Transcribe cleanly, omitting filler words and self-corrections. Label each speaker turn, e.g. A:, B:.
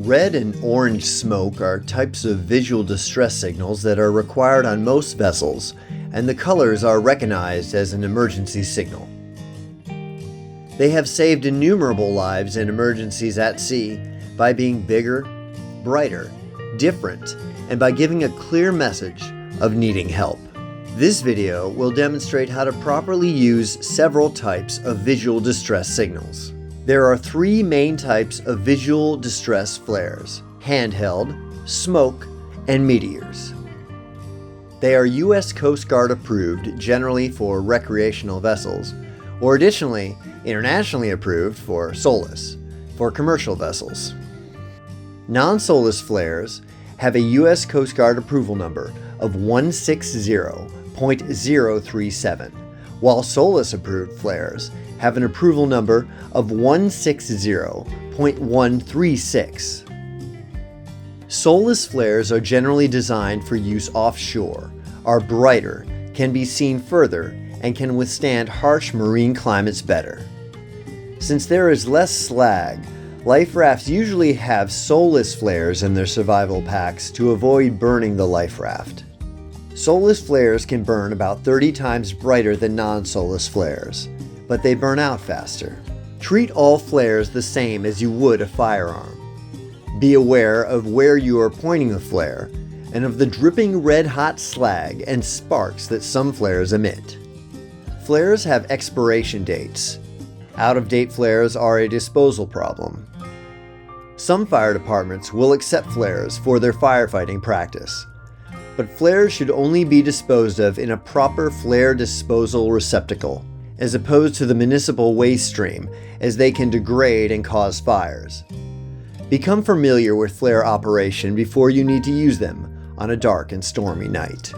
A: Red and orange smoke are types of visual distress signals that are required on most vessels, and the colors are recognized as an emergency signal. They have saved innumerable lives in emergencies at sea by being bigger, brighter, different, and by giving a clear message of needing help. This video will demonstrate how to properly use several types of visual distress signals. There are three main types of visual distress flares: handheld, smoke, and meteors. They are U.S. Coast Guard approved generally for recreational vessels, or additionally internationally approved for SOLAS, for commercial vessels. Non-SOLAS flares have a U.S. Coast Guard approval number of 160.037, while SOLAS approved flares have an approval number of 160.136. SOLAS flares are generally designed for use offshore, are brighter, can be seen further, and can withstand harsh marine climates better. Since there is less slag, life rafts usually have SOLAS flares in their survival packs to avoid burning the life raft. SOLAS flares can burn about 30 times brighter than non-SOLAS flares, but they burn out faster. Treat all flares the same as you would a firearm. Be aware of where you are pointing the flare and of the dripping red-hot slag and sparks that some flares emit. Flares have expiration dates. Out-of-date flares are a disposal problem. Some fire departments will accept flares for their firefighting practice, but flares should only be disposed of in a proper flare disposal receptacle, as opposed to the municipal waste stream, as they can degrade and cause fires. Become familiar with flare operation before you need to use them on a dark and stormy night.